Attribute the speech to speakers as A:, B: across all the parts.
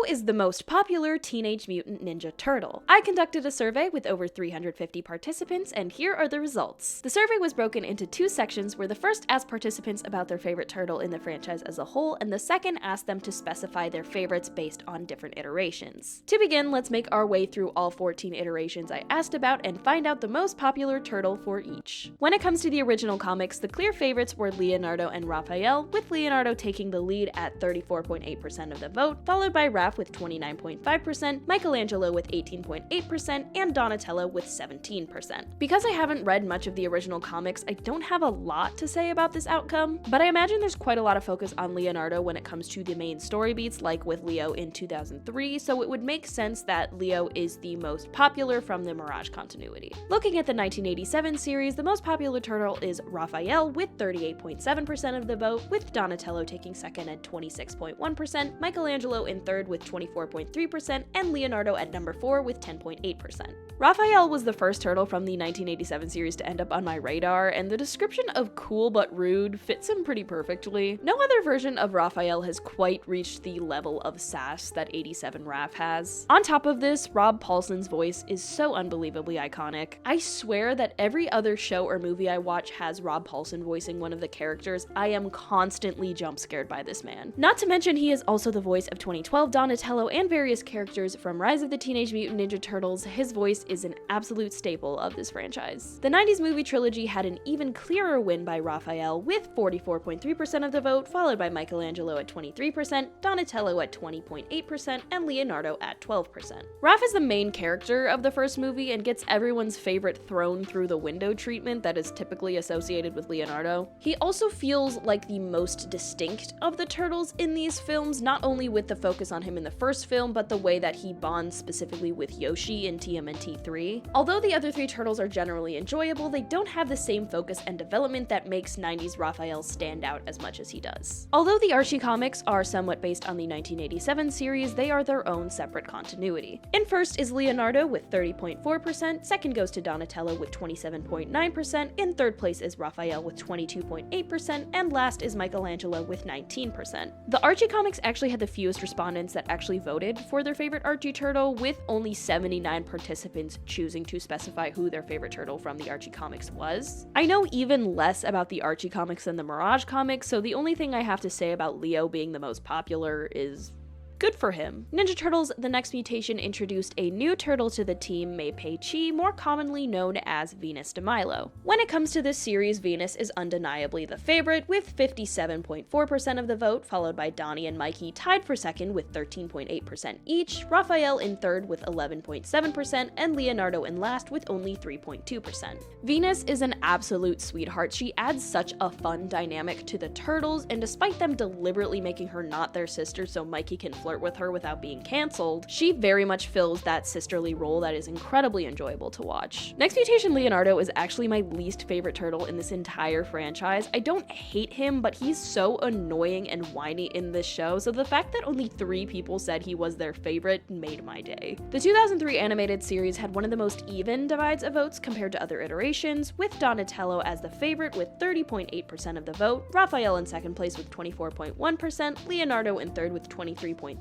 A: is the most popular Teenage Mutant Ninja Turtle? I conducted a survey with over 350 participants, and here are the results. The survey was broken into two sections, where the first asked participants about their favorite turtle in the franchise as a whole, and the second asked them to specify their favorites based on different iterations. To begin, let's make our way through all 14 iterations I asked about and find out the most popular turtle for each. When it comes to the original comics, the clear favorites were Leonardo and Raphael, with Leonardo taking the lead at 34.8% of the vote, followed by Raph with 29.5%, Michelangelo with 18.8%, and Donatello with 17%. Because I haven't read much of the original comics, I don't have a lot to say about this outcome, but I imagine there's quite a lot of focus on Leonardo when it comes to the main story beats, like with Leo in 2003, so it would make sense that Leo is the most popular from the Mirage continuity. Looking at the 1987 series, the most popular turtle is Raphael with 38.7% of the vote, with Donatello taking second at 26.1%, Michelangelo in third with 24.3%, and Leonardo at number 4 with 10.8%. Raphael was the first turtle from the 1987 series to end up on my radar, and the description of cool but rude fits him pretty perfectly. No other version of Raphael has quite reached the level of sass that 87 Raph has. On top of this, Rob Paulsen's voice is so unbelievably iconic. I swear that every other show or movie I watch has Rob Paulsen voicing one of the characters. I am constantly jump scared by this man. Not to mention, he is also the voice of 2012 Donatello and various characters from Rise of the Teenage Mutant Ninja Turtles. His voice is an absolute staple of this franchise. The 90s movie trilogy had an even clearer win by Raphael with 44.3% of the vote, followed by Michelangelo at 23%, Donatello at 20.8%, and Leonardo at 12%. Raph is the main character of the first movie and gets everyone's favorite thrown through the window treatment that is typically associated with Leonardo. He also feels like the most distinct of the turtles in these films, not only with the focus on him in the first film, but the way that he bonds specifically with Yoshi in TMNT 3. Although the other three turtles are generally enjoyable, they don't have the same focus and development that makes 90s Raphael stand out as much as he does. Although the Archie Comics are somewhat based on the 1987 series, they are their own separate continuity. In first is Leonardo with 30.4%, second goes to Donatello with 27.9%, in third place is Raphael with 22.8%, and last is Michelangelo with 19%. The Archie Comics actually had the fewest respondents that actually voted for their favorite Archie turtle, with only 79 participants choosing to specify who their favorite turtle from the Archie Comics was. I know even less about the Archie Comics than the Mirage Comics, so the only thing I have to say about Leo being the most popular is good for him. Ninja Turtles: The Next Mutation introduced a new turtle to the team, Mayhem, more commonly known as Venus de Milo. When it comes to this series, Venus is undeniably the favorite, with 57.4% of the vote, followed by Donnie and Mikey tied for second with 13.8% each, Raphael in third with 11.7%, and Leonardo in last with only 3.2%. Venus is an absolute sweetheart. She adds such a fun dynamic to the turtles, and despite them deliberately making her not their sister so Mikey can flirt with her without being cancelled, she very much fills that sisterly role that is incredibly enjoyable to watch. Next Mutation Leonardo is actually my least favorite turtle in this entire franchise. I don't hate him, but he's so annoying and whiny in this show, so the fact that only 3 people said he was their favorite made my day. The 2003 animated series had one of the most even divides of votes compared to other iterations, with Donatello as the favorite with 30.8% of the vote, Raphael in second place with 24.1%, Leonardo in third with 23.3%,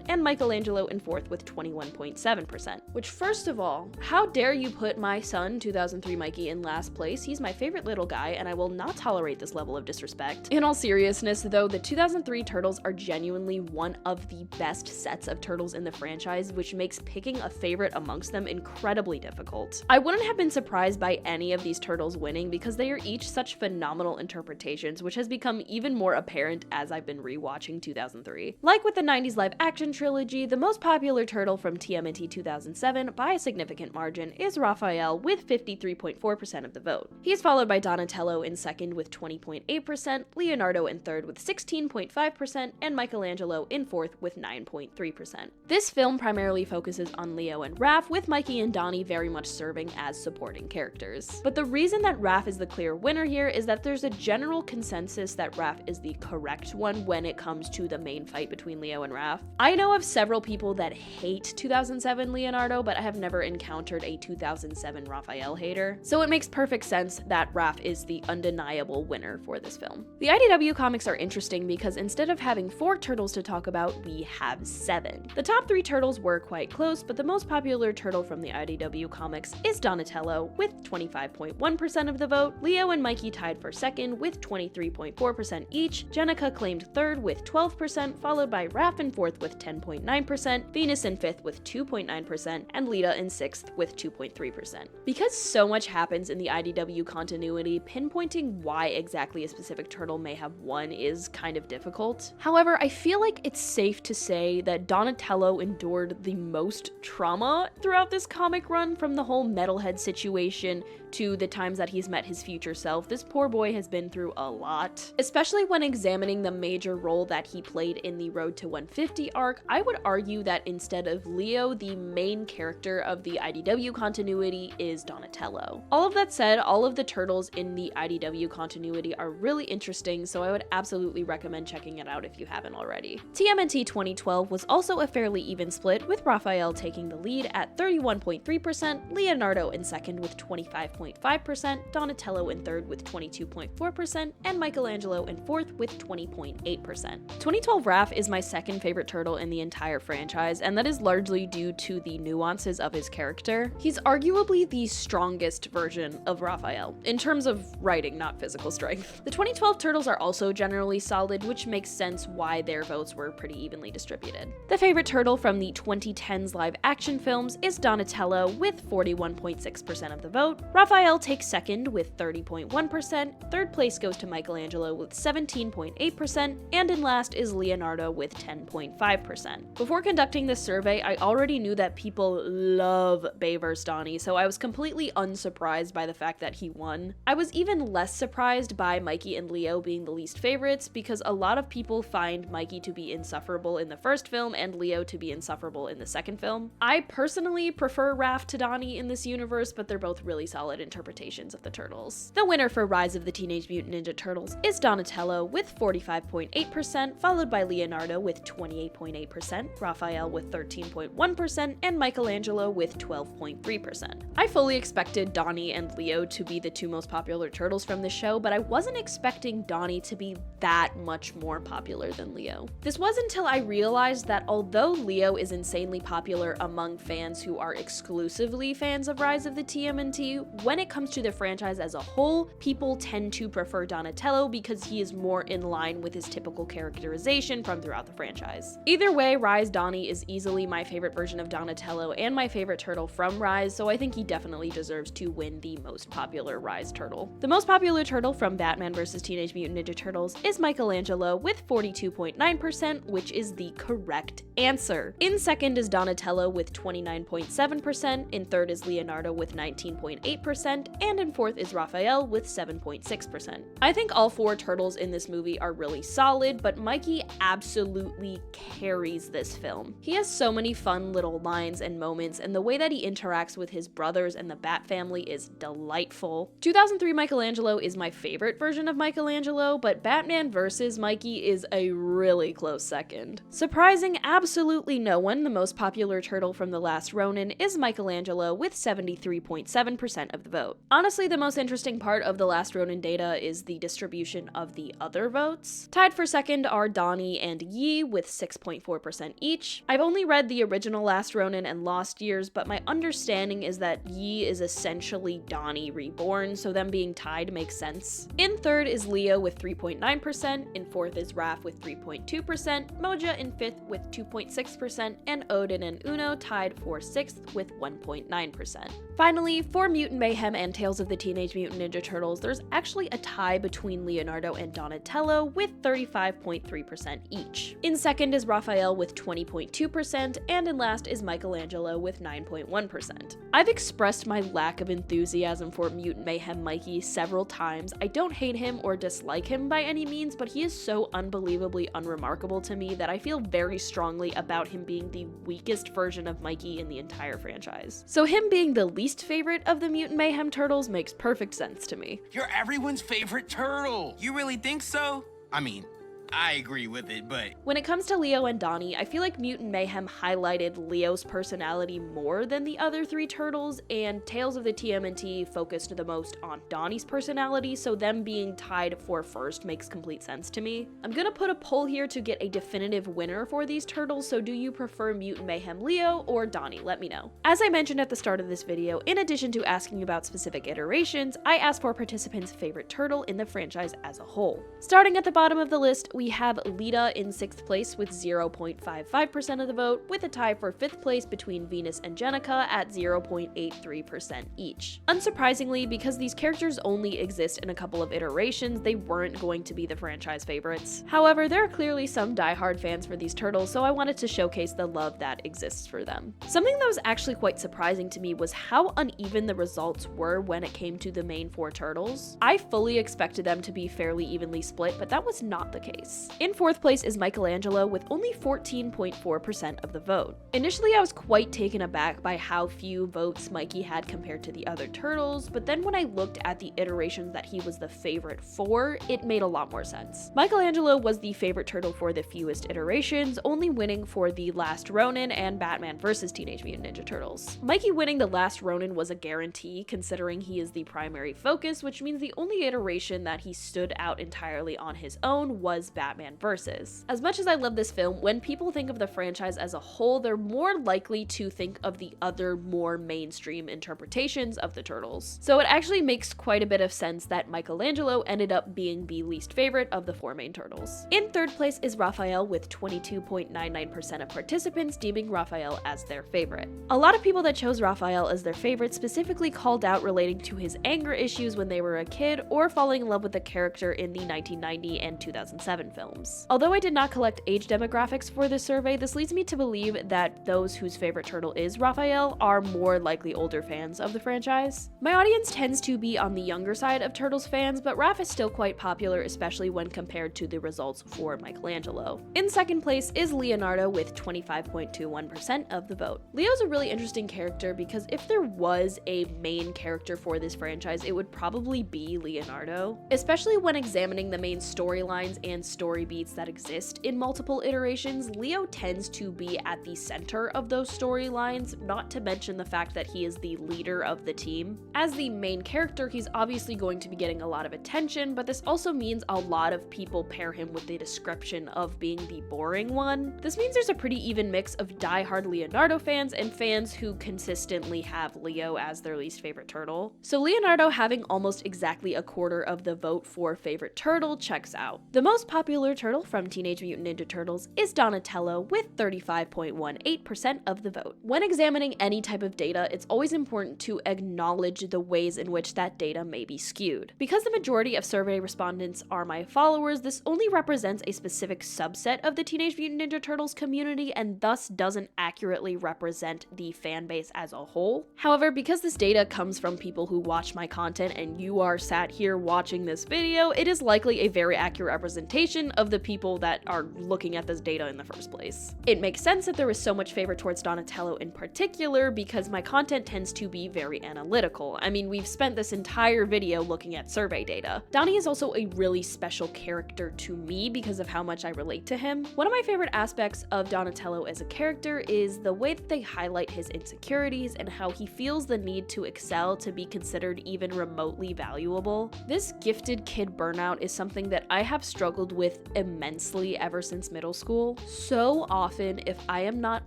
A: and Michelangelo in fourth with 21.7%. Which, first of all, how dare you put my son, 2003 Mikey, in last place? He's my favorite little guy, and I will not tolerate this level of disrespect. In all seriousness, though, the 2003 Turtles are genuinely one of the best sets of turtles in the franchise, which makes picking a favorite amongst them incredibly difficult. I wouldn't have been surprised by any of these turtles winning because they are each such phenomenal interpretations, which has become even more apparent as I've been rewatching 2003. Like with the 90s live-action trilogy, the most popular turtle from TMNT 2007 by a significant margin is Raphael with 53.4% of the vote. He is followed by Donatello in second with 20.8%, Leonardo in third with 16.5%, and Michelangelo in fourth with 9.3%. This film primarily focuses on Leo and Raph, with Mikey and Donnie very much serving as supporting characters. But the reason that Raph is the clear winner here is that there's a general consensus that Raph is the correct one when it comes to the main fight between Leo and Raph. I know of several people that hate 2007 Leonardo, but I have never encountered a 2007 Raphael hater, so it makes perfect sense that Raph is the undeniable winner for this film. The IDW comics are interesting because instead of having 4 turtles to talk about, we have 7. The top 3 turtles were quite close, but the most popular turtle from the IDW comics is Donatello with 25.1% of the vote. Leo and Mikey tied for second with 23.4% each. Jenica claimed third with 12%, followed by Raph in fourth with 10.9%, Venus in fifth with 2.9%, and Lita in sixth with 2.3%. Because so much happens in the IDW continuity, pinpointing why exactly a specific turtle may have won is kind of difficult. However, I feel like it's safe to say that Donatello endured the most trauma throughout this comic run, from the whole metalhead situation to the times that he's met his future self. This poor boy has been through a lot. Especially when examining the major role that he played in the Road to 150 arc, I would argue that instead of Leo, the main character of the IDW continuity is Donatello. All of that said, all of the turtles in the IDW continuity are really interesting, so I would absolutely recommend checking it out if you haven't already. TMNT 2012 was also a fairly even split, with Raphael taking the lead at 31.3%, Leonardo in second with 25.5%, Donatello in third with 22.4%, and Michelangelo in fourth with 20.8%. 2012 Raph is my second favorite turtle in the entire franchise, and that is largely due to the nuances of his character. He's arguably the strongest version of Raphael, in terms of writing, not physical strength. The 2012 turtles are also generally solid, which makes sense why their votes were pretty evenly distributed. The favorite turtle from the 2010s live action films is Donatello with 41.6% of the vote. Raphael takes second with 30.1%, third place goes to Michelangelo with 17.8%, and in last is Leonardo with 10.5%. Before conducting this survey, I already knew that people love Bay vs. Donnie, so I was completely unsurprised by the fact that he won. I was even less surprised by Mikey and Leo being the least favorites, because a lot of people find Mikey to be insufferable in the first film and Leo to be insufferable in the second film. I personally prefer Raph to Donnie in this universe, but they're both really solid interpretations of the turtles. The winner for Rise of the Teenage Mutant Ninja Turtles is Donatello with 45.8%, followed by Leonardo with 28.8%, Raphael with 13.1%, and Michelangelo with 12.3%. I fully expected Donnie and Leo to be the two most popular turtles from the show, but I wasn't expecting Donnie to be that much more popular than Leo. This was until I realized that although Leo is insanely popular among fans who are exclusively fans of Rise of the TMNT, when it comes to the franchise as a whole, people tend to prefer Donatello because he is more in line with his typical characterization from throughout the franchise. Either way, Rise Donnie is easily my favorite version of Donatello and my favorite turtle from Rise, so I think he definitely deserves to win the most popular Rise turtle. The most popular turtle from Batman vs. Teenage Mutant Ninja Turtles is Michelangelo with 42.9%, which is the correct answer. In second is Donatello with 29.7%, in third is Leonardo with 19.8%, and in fourth is Raphael with 7.6%. I think all 4 turtles in this movie are really solid, but Mikey absolutely carries this film. He has so many fun little lines and moments, and the way that he interacts with his brothers and the Bat family is delightful. 2003 Michelangelo is my favorite version of Michelangelo, but Batman vs. Mikey is a really close second. Surprising absolutely no one, the most popular turtle from The Last Ronin is Michelangelo with 73.7% of the vote. Honestly, the most interesting part of The Last Ronin data is the distribution of the other votes. Tied for second are Donnie and Yi with 6.4% each. I've only read the original Last Ronin and Lost Years, but my understanding is that Yi is essentially Donnie reborn, so them being tied makes sense. In third is Leo with 3.9%, in fourth is Raph with 3.2%, Moja in fifth with 2.6%, and Odin and Uno tied for sixth with 1.9%. Finally, for Mutant Mayhem and Tales of the Teenage Mutant Ninja Turtles, there's actually a tie between Leonardo and Donatello with 35.3% each. In second is Raphael with 20.2%, and in last is Michelangelo with 9.1%. I've expressed my lack of enthusiasm for Mutant Mayhem Mikey several times. I don't hate him or dislike him by any means, but he is so unbelievably unremarkable to me that I feel very strongly about him being the weakest version of Mikey in the entire franchise. So him being the least favorite of the Mutant Mayhem Turtles makes perfect sense to me.
B: You're everyone's favorite turtle. You really think so? I mean, I agree with it, but
A: when it comes to Leo and Donnie, I feel like Mutant Mayhem highlighted Leo's personality more than the other three turtles, and Tales of the TMNT focused the most on Donnie's personality, so them being tied for first makes complete sense to me. I'm gonna put a poll here to get a definitive winner for these turtles, so do you prefer Mutant Mayhem Leo or Donnie? Let me know. As I mentioned at the start of this video, in addition to asking about specific iterations, I asked for participants' favorite turtle in the franchise as a whole. Starting at the bottom of the list, we have Lita in 6th place with 0.55% of the vote, with a tie for 5th place between Venus and Jenica at 0.83% each. Unsurprisingly, because these characters only exist in a couple of iterations, they weren't going to be the franchise favorites. However, there are clearly some diehard fans for these turtles, so I wanted to showcase the love that exists for them. Something that was actually quite surprising to me was how uneven the results were when it came to the main 4 turtles. I fully expected them to be fairly evenly split, but that was not the case. In 4th place is Michelangelo with only 14.4% of the vote. Initially, I was quite taken aback by how few votes Mikey had compared to the other turtles, but then when I looked at the iterations that he was the favorite for, it made a lot more sense. Michelangelo was the favorite turtle for the fewest iterations, only winning for the Last Ronin and Batman vs. Teenage Mutant Ninja Turtles. Mikey winning the Last Ronin was a guarantee, considering he is the primary focus, which means the only iteration that he stood out entirely on his own was Batman vs. As much as I love this film, when people think of the franchise as a whole, they're more likely to think of the other more mainstream interpretations of the Turtles. So it actually makes quite a bit of sense that Michelangelo ended up being the least favorite of the 4 main turtles. In 3rd place is Raphael with 22.99% of participants deeming Raphael as their favorite. A lot of people that chose Raphael as their favorite specifically called out relating to his anger issues when they were a kid or falling in love with the character in the 1990 and 2007 films. Although I did not collect age demographics for this survey, this leads me to believe that those whose favorite turtle is Raphael are more likely older fans of the franchise. My audience tends to be on the younger side of Turtles fans, but Raph is still quite popular, especially when compared to the results for Michelangelo. In 2nd place is Leonardo with 25.21% of the vote. Leo's a really interesting character because if there was a main character for this franchise, it would probably be Leonardo, especially when examining the main storylines and story beats that exist in multiple iterations. Leo tends to be at the center of those storylines, not to mention the fact that he is the leader of the team. As the main character, he's obviously going to be getting a lot of attention, but this also means a lot of people pair him with the description of being the boring one. This means there's a pretty even mix of diehard Leonardo fans and fans who consistently have Leo as their least favorite turtle. So Leonardo having almost exactly a quarter of the vote for favorite turtle checks out. The most popular turtle from Teenage Mutant Ninja Turtles is Donatello with 35.18% of the vote. When examining any type of data, it's always important to acknowledge the ways in which that data may be skewed. Because the majority of survey respondents are my followers, this only represents a specific subset of the Teenage Mutant Ninja Turtles community and thus doesn't accurately represent the fan base as a whole. However, because this data comes from people who watch my content and you are sat here watching this video, it is likely a very accurate representation of the people that are looking at this data in the first place. It makes sense that there is so much favor towards Donatello in particular because my content tends to be very analytical. I mean, we've spent this entire video looking at survey data. Donnie is also a really special character to me because of how much I relate to him. One of my favorite aspects of Donatello as a character is the way that they highlight his insecurities and how he feels the need to excel to be considered even remotely valuable. This gifted kid burnout is something that I have struggled with immensely ever since middle school. So often, if I am not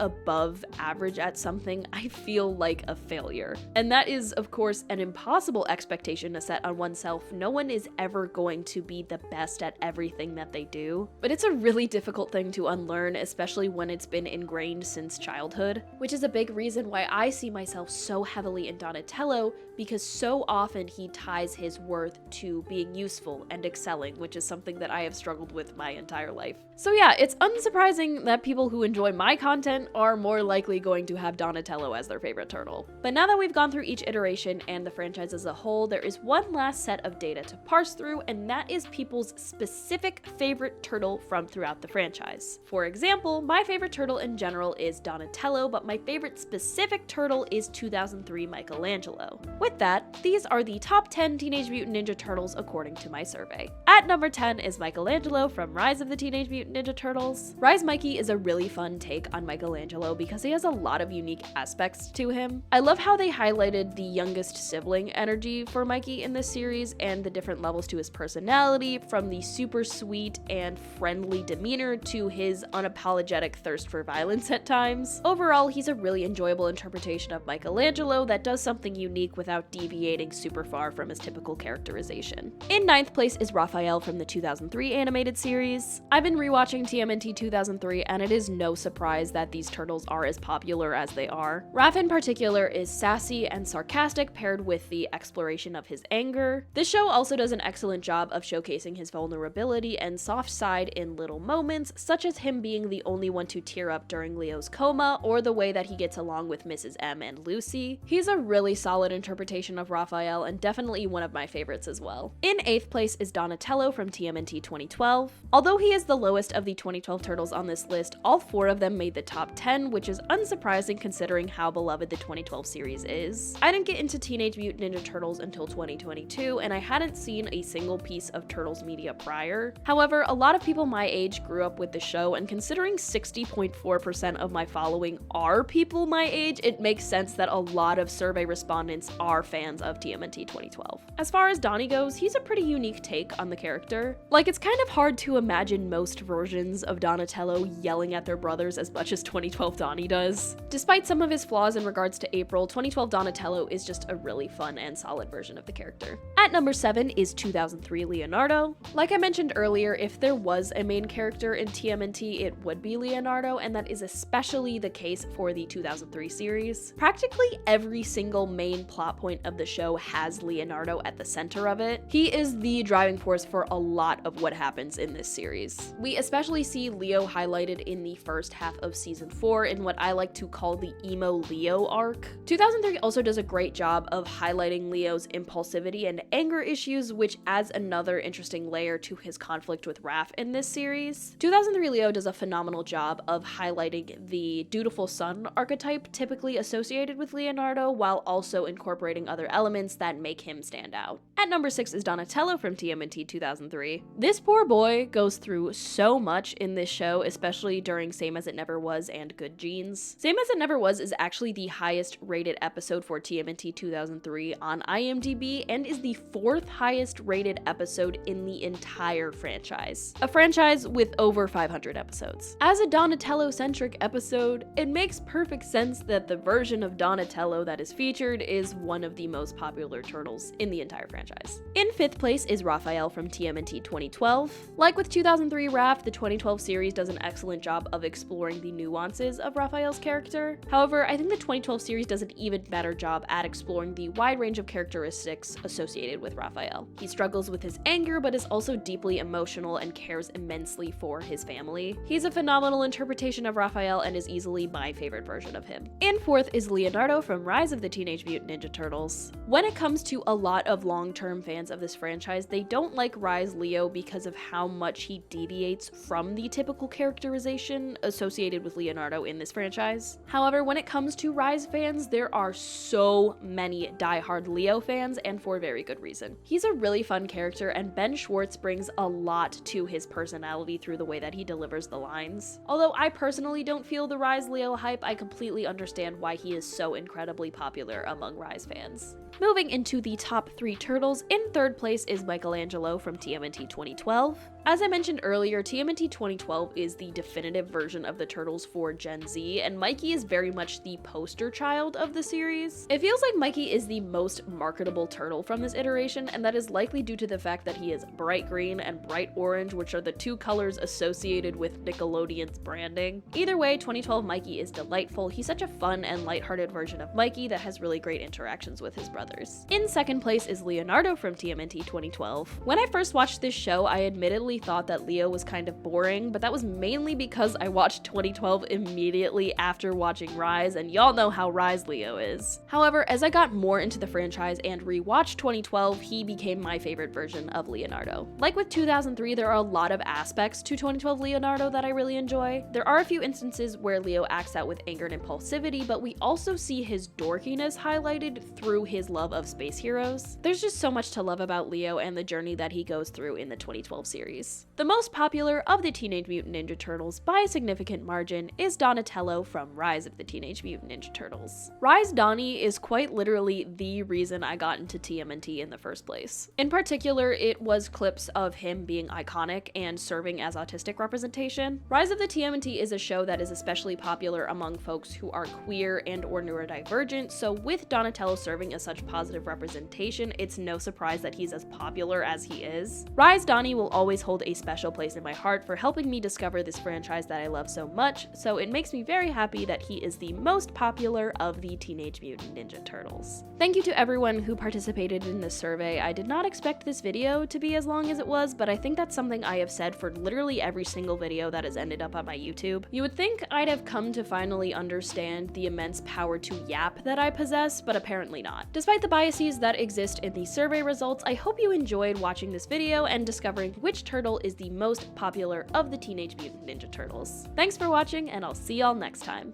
A: above average at something, I feel like a failure. And that is, of course, an impossible expectation to set on oneself. No one is ever going to be the best at everything that they do. But it's a really difficult thing to unlearn, especially when it's been ingrained since childhood, which is a big reason why I see myself so heavily in Donatello, because so often he ties his worth to being useful and excelling, which is something that I have struggled with my entire life. So yeah, it's unsurprising that people who enjoy my content are more likely going to have Donatello as their favorite turtle. But now that we've gone through each iteration and the franchise as a whole, there is one last set of data to parse through, and that is people's specific favorite turtle from throughout the franchise. For example, my favorite turtle in general is Donatello, but my favorite specific turtle is 2003 Michelangelo. With that, these are the top 10 Teenage Mutant Ninja Turtles according to my survey. At number 10 is Michelangelo Michelangelo from Rise of the Teenage Mutant Ninja Turtles. Rise Mikey is a really fun take on Michelangelo because he has a lot of unique aspects to him. I love how they highlighted the youngest sibling energy for Mikey in this series and the different levels to his personality, from the super sweet and friendly demeanor to his unapologetic thirst for violence at times. Overall, he's a really enjoyable interpretation of Michelangelo that does something unique without deviating super far from his typical characterization. In ninth place is Raphael from the 2003 animated series. I've been rewatching TMNT 2003 and it is no surprise that these turtles are as popular as they are. Raph in particular is sassy and sarcastic paired with the exploration of his anger. This show also does an excellent job of showcasing his vulnerability and soft side in little moments, such as him being the only one to tear up during Leo's coma, or the way that he gets along with Mrs. M and Lucy. He's a really solid interpretation of Raphael and definitely one of my favorites as well. In eighth place is Donatello from TMNT 2012. Although he is the lowest of the 2012 turtles on this list, all four of them made the top 10, which is unsurprising considering how beloved the 2012 series is. I didn't get into Teenage Mutant Ninja Turtles until 2022, and I hadn't seen a single piece of Turtles media prior. However, a lot of people my age grew up with the show, and considering 60.4% of my following are people my age, it makes sense that a lot of survey respondents are fans of TMNT 2012. As far as Donnie goes, he's a pretty unique take on the character. Like, it's kind of hard to imagine most versions of Donatello yelling at their brothers as much as 2012 Donnie does. Despite some of his flaws in regards to April, 2012 Donatello is just a really fun and solid version of the character. At number 7 is 2003 Leonardo. Like I mentioned earlier, if there was a main character in TMNT, it would be Leonardo, and that is especially the case for the 2003 series. Practically every single main plot point of the show has Leonardo at the center of it. He is the driving force for a lot of what happens in this series. We especially see Leo highlighted in the first half of season 4 in what I like to call the emo Leo arc. 2003 also does a great job of highlighting Leo's impulsivity and anger issues, which adds another interesting layer to his conflict with Raph in this series. 2003 Leo does a phenomenal job of highlighting the dutiful son archetype typically associated with Leonardo, while also incorporating other elements that make him stand out. At number 6 is Donatello from TMNT 2003. This poor boy goes through so much in this show, especially during Same As It Never Was and Good Genes. Same As It Never Was is actually the highest rated episode for TMNT 2003 on IMDb and is the 4th highest rated episode in the entire franchise. A franchise with over 500 episodes. As a Donatello-centric episode, it makes perfect sense that the version of Donatello that is featured is one of the most popular turtles in the entire franchise. In 5th place is Raphael from TMNT 2012. Like with 2003 Raph, the 2012 series does an excellent job of exploring the nuances of Raphael's character. However, I think the 2012 series does an even better job at exploring the wide range of characteristics associated with Raphael. He struggles with his anger, but is also deeply emotional and cares immensely for his family. He's a phenomenal interpretation of Raphael and is easily my favorite version of him. In 4th is Leonardo from Rise of the Teenage Mutant Ninja Turtles. When it comes to a lot of long-term fans of this franchise, they don't like Rise Leo because of how much he deviates from the typical characterization associated with Leonardo in this franchise. However, when it comes to Rise fans, there are so many die-hard Leo fans, and for very good reason. He's a really fun character, and Ben Schwartz brings a lot to his personality through the way that he delivers the lines. Although I personally don't feel the Rise Leo hype, I completely understand why he is so incredibly popular among Rise fans. Moving into the top 3 turtles, in 3rd place is Michelangelo from TMNT 2012. As I mentioned earlier, TMNT 2012 is the definitive version of the Turtles for Gen Z, and Mikey is very much the poster child of the series. It feels like Mikey is the most marketable turtle from this iteration, and that is likely due to the fact that he is bright green and bright orange, which are the 2 colors associated with Nickelodeon's branding. Either way, 2012 Mikey is delightful. He's such a fun and lighthearted version of Mikey that has really great interactions with his brothers. In 2nd place is Leonardo from TMNT 2012. When I first watched this show, I admittedly thought that Leo was kind of boring, but that was mainly because I watched 2012 immediately after watching Rise, and y'all know how Rise Leo is. However, as I got more into the franchise and rewatched 2012, he became my favorite version of Leonardo. Like with 2003, there are a lot of aspects to 2012 Leonardo that I really enjoy. There are a few instances where Leo acts out with anger and impulsivity, but we also see his dorkiness highlighted through his love of space heroes. There's just so much to love about Leo and the journey that he goes through in the 2012 series. series. The most popular of the Teenage Mutant Ninja Turtles by a significant margin is Donatello from Rise of the Teenage Mutant Ninja Turtles. Rise Donnie is quite literally the reason I got into TMNT in the first place. In particular, it was clips of him being iconic and serving as autistic representation. Rise of the TMNT is a show that is especially popular among folks who are queer and or neurodivergent, so with Donatello serving as such positive representation, it's no surprise that he's as popular as he is. Rise Donnie will always hold a special place in my heart for helping me discover this franchise that I love so much, so it makes me very happy that he is the most popular of the Teenage Mutant Ninja Turtles. Thank you to everyone who participated in this survey. I did not expect this video to be as long as it was, but I think that's something I have said for literally every single video that has ended up on my YouTube. You would think I'd have come to finally understand the immense power to yap that I possess, but apparently not. Despite the biases that exist in the survey results, I hope you enjoyed watching this video and discovering which turtle is the most popular of the Teenage Mutant Ninja Turtles. Thanks for watching, and I'll see y'all next time.